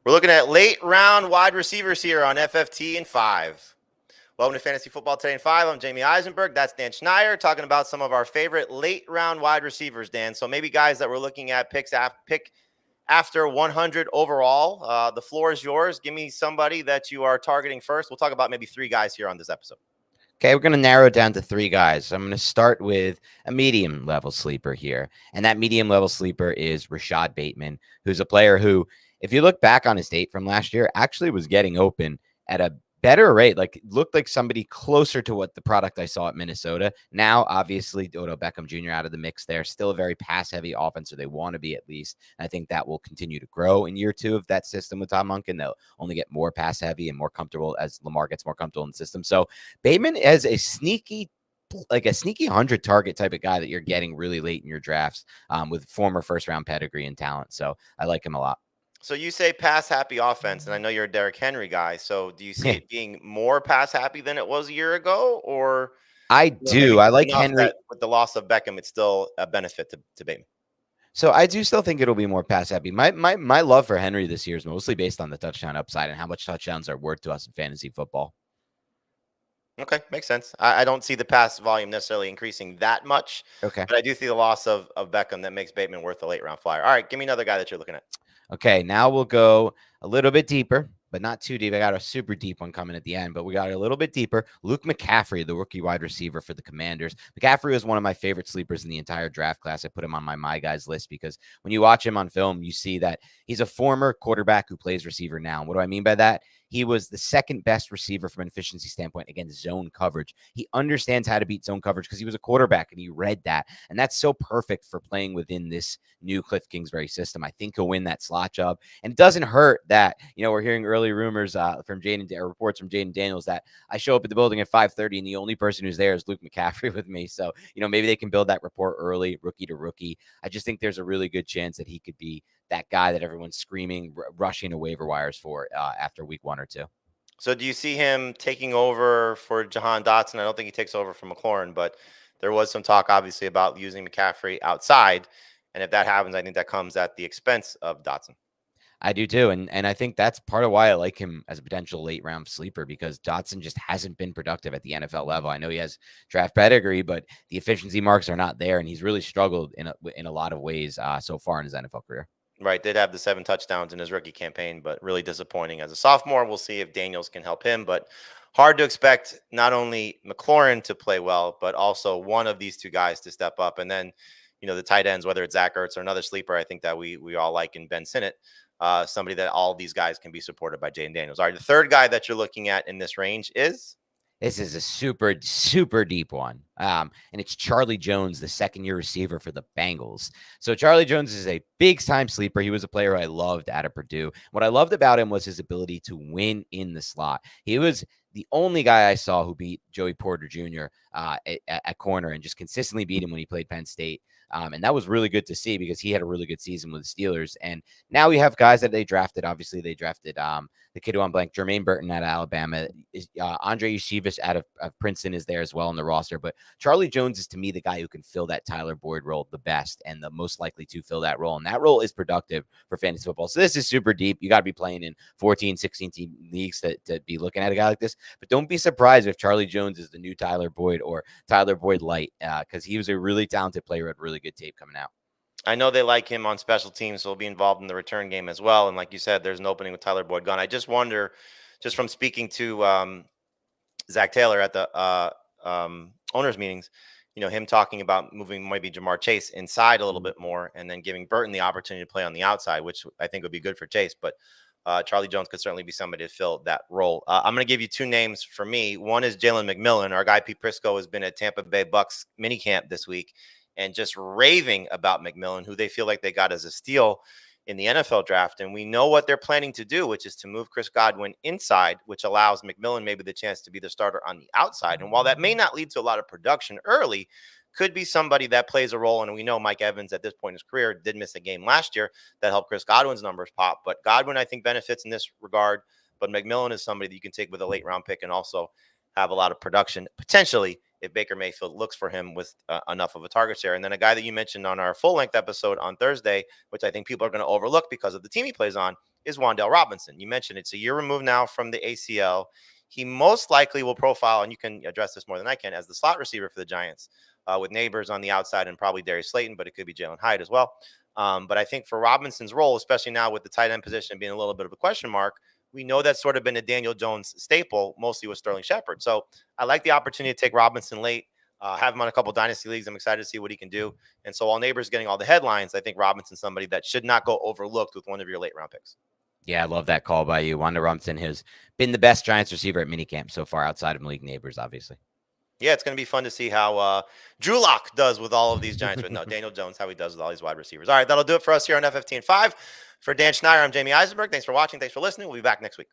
We're looking at late round wide receivers here on FFT in 5. Welcome to Fantasy Football Today in 5. I'm Jamey Eisenberg. That's Dan Schneier talking about some of our favorite late round wide receivers, Dan. So maybe guys that we're looking at pick after 100 overall. The floor is yours. Give me somebody that you are targeting first. We'll talk about maybe 3 guys here on this episode. Okay, we're going to narrow it down to 3 guys. I'm going to start with a medium-level sleeper here, and that medium-level sleeper is Rashod Bateman, who's a player who, if you look back on his tape from last year, actually was getting open at a better rate. Like, looked like somebody closer to what the product I saw at Minnesota. Now, obviously, Odell Beckham Jr. out of the mix there. Still a very pass-heavy offense, or they want to be at least. And I think that will continue to grow in year 2 of that system with Tom Munkin. They'll only get more pass-heavy and more comfortable as Lamar gets more comfortable in the system. So Bateman is a sneaky 100 target type of guy that you're getting really late in your drafts with former first-round pedigree and talent. So I like him a lot. So you say pass-happy offense, and I know you're a Derrick Henry guy. So do you see it being more pass-happy than it was a year ago? Or I do. I like Henry. With the loss of Beckham, it's still a benefit to Bateman. So I do still think it'll be more pass-happy. My love for Henry this year is mostly based on the touchdown upside and how much touchdowns are worth to us in fantasy football. Okay, makes sense. I don't see the pass volume necessarily increasing that much. Okay. But I do see the loss of Beckham that makes Bateman worth a late-round flyer. All right, give me another guy that you're looking at. Okay, now we'll go a little bit deeper, but not too deep. I got a super deep one coming at the end, but we got a little bit deeper. Luke McCaffrey, the rookie wide receiver for the Commanders. McCaffrey was one of my favorite sleepers in the entire draft class. I put him on my guys list because when you watch him on film, you see that he's a former quarterback who plays receiver now. What do I mean by that? He was the second best receiver from an efficiency standpoint against zone coverage. He understands how to beat zone coverage because he was a quarterback and he read that. And that's so perfect for playing within this new Cliff Kingsbury system. I think he'll win that slot job. And it doesn't hurt that, we're hearing early rumors from reports from Jaden Daniels that I show up at the building at 5:30 and the only person who's there is Luke McCaffrey with me. So, maybe they can build that rapport early, rookie to rookie. I just think there's a really good chance that he could be that guy that everyone's screaming, rushing to waiver wires for after week 1 or 2. So do you see him taking over for Jahan Dotson? I don't think he takes over from McLaurin, but there was some talk, obviously, about using McCaffrey outside. And if that happens, I think that comes at the expense of Dotson. I do too. And I think that's part of why I like him as a potential late round sleeper, because Dotson just hasn't been productive at the NFL level. I know he has draft pedigree, but the efficiency marks are not there. And he's really struggled in a lot of ways so far in his NFL career. Right. Did have the 7 touchdowns in his rookie campaign, but really disappointing as a sophomore. We'll see if Daniels can help him, but hard to expect not only McLaurin to play well, but also one of these 2 guys to step up. And then, the tight ends, whether it's Zach Ertz or another sleeper, I think that we all like in Ben Sinnott, somebody that all these guys can be supported by Jaden Daniels. All right. The third guy that you're looking at in this range is? This is a super, super deep one. And it's Charlie Jones, the second-year receiver for the Bengals. So Charlie Jones is a big-time sleeper. He was a player I loved out of Purdue. What I loved about him was his ability to win in the slot. He was the only guy I saw who beat Joey Porter Jr. At corner and just consistently beat him when he played Penn State. And that was really good to see because he had a really good season with the Steelers. And now we have guys that they drafted. Obviously, they drafted the kid who I'm blank, Jermaine Burton out of Alabama. Andre Yeshivas out of Princeton is there as well on the roster. But Charlie Jones is, to me, the guy who can fill that Tyler Boyd role the best and the most likely to fill that role. And that role is productive for fantasy football. So this is super deep. You got to be playing in 14, 16 team leagues to be looking at a guy like this. But don't be surprised if Charlie Jones is the new Tyler Boyd or Tyler Boyd light, because he was a really talented player with really good tape coming out. I know they like him on special teams, so he'll be involved in the return game as well. And like you said, there's an opening with Tyler Boyd gone. I just wonder, just from speaking to Zach Taylor at the owners meetings, him talking about moving maybe Jamar Chase inside a little bit more and then giving Burton the opportunity to play on the outside, which I think would be good for Chase. But Charlie Jones could certainly be somebody to fill that role. I'm going to give you 2 names for me. One is Jalen McMillan. Our guy Pete Prisco has been at Tampa Bay Bucks minicamp this week and just raving about McMillan, who they feel like they got as a steal in the NFL draft. And we know what they're planning to do, which is to move Chris Godwin inside, which allows McMillan maybe the chance to be the starter on the outside. And while that may not lead to a lot of production early, could be somebody that plays a role. And we know Mike Evans at this point in his career did miss a game last year that helped Chris Godwin's numbers pop. But Godwin, I think, benefits in this regard. But McMillan is somebody that you can take with a late round pick and also have a lot of production potentially if Baker Mayfield looks for him with enough of a target share. And then a guy that you mentioned on our full length episode on Thursday, which I think people are going to overlook because of the team he plays on, is Wan'Dale Robinson. You mentioned it's a year removed now from the ACL. He most likely will profile, and you can address this more than I can, as the slot receiver for the Giants, with Neighbors on the outside and probably Darius Slayton, but it could be Jalen Hyde as well. But I think for Robinson's role, especially now with the tight end position being a little bit of a question mark, we know that's sort of been a Daniel Jones staple, mostly with Sterling Shepard. So I like the opportunity to take Robinson late, have him on a couple dynasty leagues. I'm excited to see what he can do. And so while Neighbors getting all the headlines, I think Robinson's somebody that should not go overlooked with one of your late round picks. Yeah, I love that call by you. Wan'Dale Robinson has been the best Giants receiver at minicamp so far outside of Malik Neighbors, obviously. Yeah, it's going to be fun to see how Drew Lock does with all of these Giants. But no, Daniel Jones, how he does with all these wide receivers. All right, that'll do it for us here on FFT and 5. For Dan Schneier, I'm Jamey Eisenberg. Thanks for watching. Thanks for listening. We'll be back next week.